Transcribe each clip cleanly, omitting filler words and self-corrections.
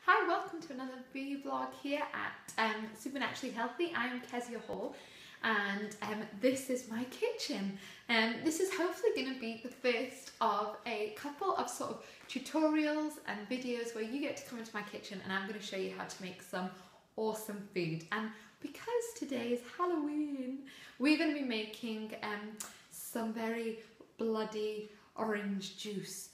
Hi, welcome to another vlog here at Supernaturally Healthy. I'm Kezia Hall and this is my kitchen. This is hopefully going to be the first of a couple of sort of tutorials and videos where you get to come into my kitchen and I'm going to show you how to make some awesome food. And because today is Halloween, we're going to be making some very bloody orange juice.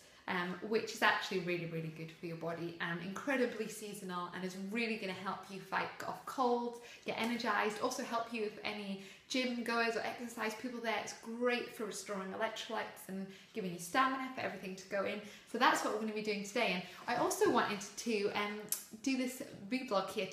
Which is actually really good for your body and incredibly seasonal and is really going to help you fight off colds, get energized, also help you with any gym goers or exercise people there. It's great for restoring electrolytes and giving you stamina for everything to go in. So that's what we're going to be doing today. And I also wanted to do this vlog here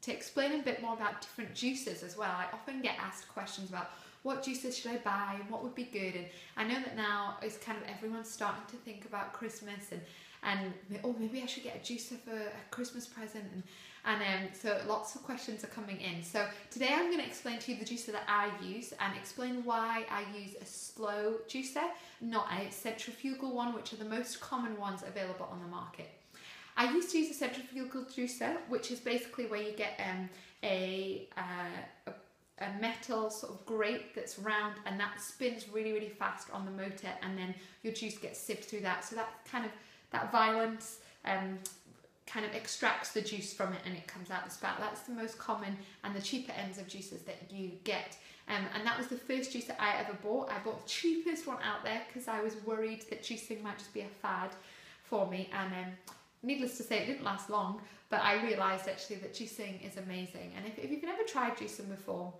to explain a bit more about different juices as well. I often get asked questions about what juices should I buy and what would be good, and I know that now it's kind of everyone's starting to think about Christmas and oh, maybe I should get a juicer for a Christmas present, and so lots of questions are coming in. So today I'm going to explain to you the juicer that I use and explain why I use a slow juicer, not a centrifugal one, which are the most common ones available on the market. I used to use a centrifugal juicer, which is basically where you get a metal sort of grate that's round and that spins really fast on the motor, and then your juice gets sieved through that. So that violence kind of extracts the juice from it and it comes out the spout. That's the most common and the cheaper ends of juices that you get. And that was the first juicer I ever bought. I bought the cheapest one out there because I was worried that juicing might just be a fad for me, and needless to say, it didn't last long, but I realised actually that juicing is amazing. And if you've never tried juicing before,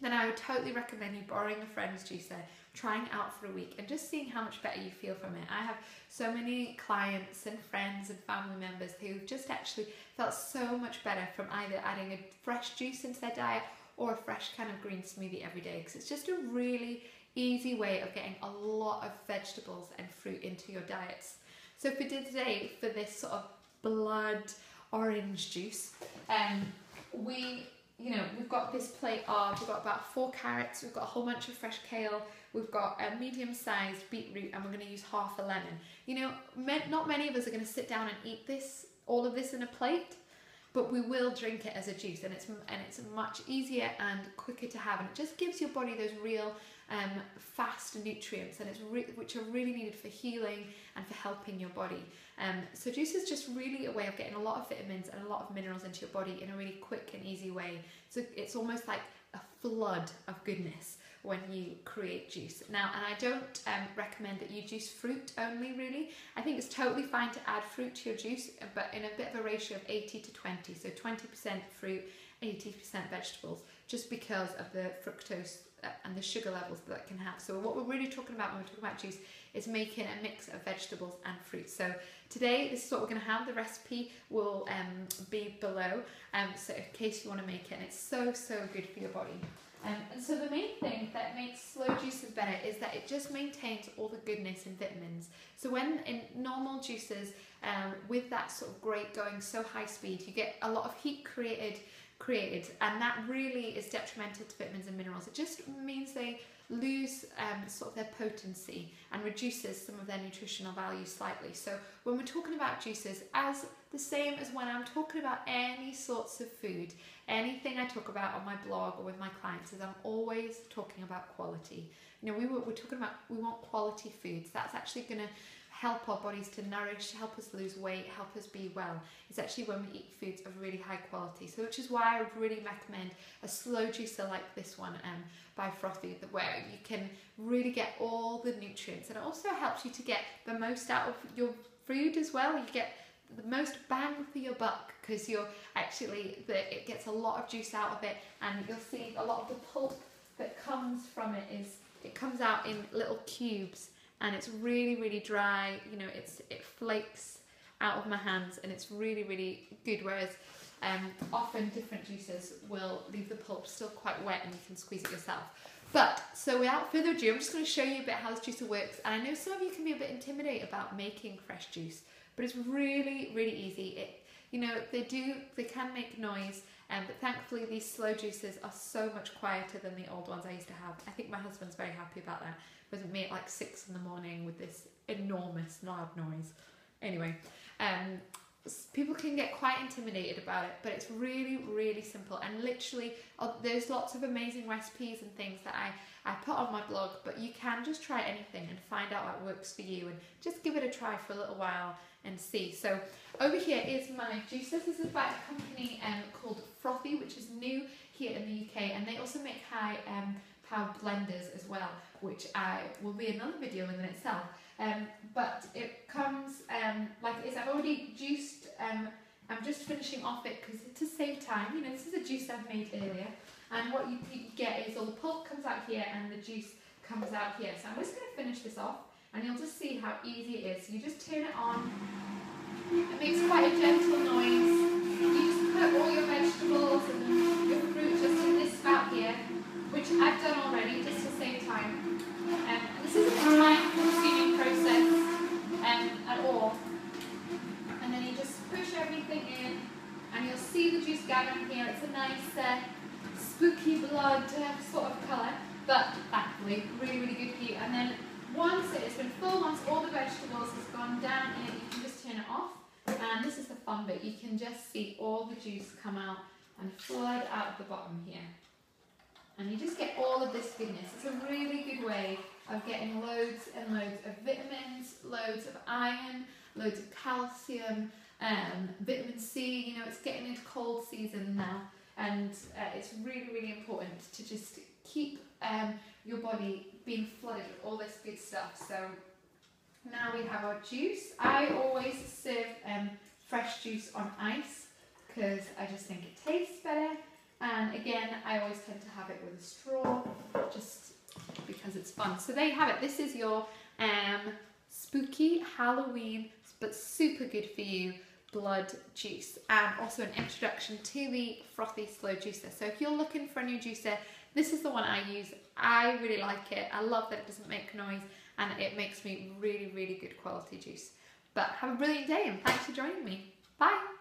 then I would totally recommend you borrowing a friend's juicer, trying it out for a week and just seeing how much better you feel from it. I have so many clients and friends and family members who've just actually felt so much better from either adding a fresh juice into their diet or a fresh kind of green smoothie every day, because it's just a really easy way of getting a lot of vegetables and fruit into your diets. So for today, for this sort of blood orange juice, we've got this plate of, we've got about 4 carrots, we've got a whole bunch of fresh kale, we've got a medium-sized beetroot, and we're going to use half a lemon. You know, not many of us are going to sit down and eat all of this in a plate, but we will drink it as a juice, and it's much easier and quicker to have, and it just gives your body those real fast nutrients, and which are really needed for healing and for helping your body. So juice is just really a way of getting a lot of vitamins and a lot of minerals into your body in a really quick and easy way. So it's almost like a flood of goodness when you create juice. Now, and I don't recommend that you juice fruit only, really. I think it's totally fine to add fruit to your juice, but in a bit of a ratio of 80 to 20. So 20% fruit, 80% vegetables, just because of the fructose and the sugar levels that can have. So what we're really talking about when we're talking about juice is making a mix of vegetables and fruit. So today, this is what we're going to have. The recipe will be below, so in case you want to make it, and it's so good for your body. And so the main thing that makes slow juices better is that it just maintains all the goodness and vitamins. So when in normal juices, with that sort of grate going so high speed, you get a lot of heat created, and that really is detrimental to vitamins and minerals. It just means they lose sort of their potency and reduces some of their nutritional value slightly. So when we're talking about juices, as the same as when I'm talking about any sorts of food, anything I talk about on my blog or with my clients, is I'm always talking about quality. You know, we're talking about, we want quality foods. That's actually going to help our bodies to nourish, help us lose weight, help us be well. It's actually when we eat foods of really high quality. So which is why I would really recommend a slow juicer like this one by Frothy, where you can really get all the nutrients, and it also helps you to get the most out of your food as well. You get the most bang for your buck because you're actually, it gets a lot of juice out of it, and you'll see a lot of the pulp that comes from it comes out in little cubes. And it's really dry, you know, it flakes out of my hands, and it's really good, whereas often different juices will leave the pulp still quite wet and you can squeeze it yourself. But, so without further ado, I'm just going to show you a bit how this juicer works. And I know some of you can be a bit intimidated about making fresh juice, but it's really easy. You know, they can make noise, but thankfully these slow juicers are so much quieter than the old ones I used to have. I think my husband's very happy about that. Wasn't me at like 6 in the morning with this enormous loud noise. Anyway, people can get quite intimidated about it, but it's really, really simple. And literally, there's lots of amazing recipes and things that I put on my blog, but you can just try anything and find out what works for you and just give it a try for a little while and see. So over here is my juices. This is by a company called Frothy, which is new here in the UK, and they also make high power blenders as well, which will be another video in itself. But it comes like it is. I've already juiced. I'm just finishing off it because to save time, you know, this is a juice I've made earlier, and what you get is all the pulp comes out here and the juice comes out here. So I'm just going to finish this off, and you'll just see how easy it is. You just turn it on. It makes quite a gentle noise. You just put all your vegetables and your fruit just in this spout here, which I've done already just to save time. This isn't a time-consuming process at all. And then you just push everything in, and you'll see the juice gathering here. It's a nice spooky blood sort of colour, but thankfully really, really good for you. And then once it's been full, once all the vegetables has gone down in, you can just turn it off. And this is the fun bit. You can just see all the juice come out and flood out the bottom here. And you just get all of this goodness. It's a really good way of getting loads and loads of vitamins, loads of iron, loads of calcium, vitamin C. You know, it's getting into cold season now, and it's really, really important to just keep your body being flooded with all this good stuff. So now we have our juice. I always serve fresh juice on ice because I just think it tastes better. And again, I always tend to have it with a straw, just because it's fun. So there you have it. This is your spooky Halloween, but super good for you, blood juice, and also an introduction to the Frothy Slow Juicer. So if you're looking for a new juicer, this is the one I use. I really like it. I love that it doesn't make noise, and it makes me really, really good quality juice. But have a brilliant day, and thanks for joining me. Bye.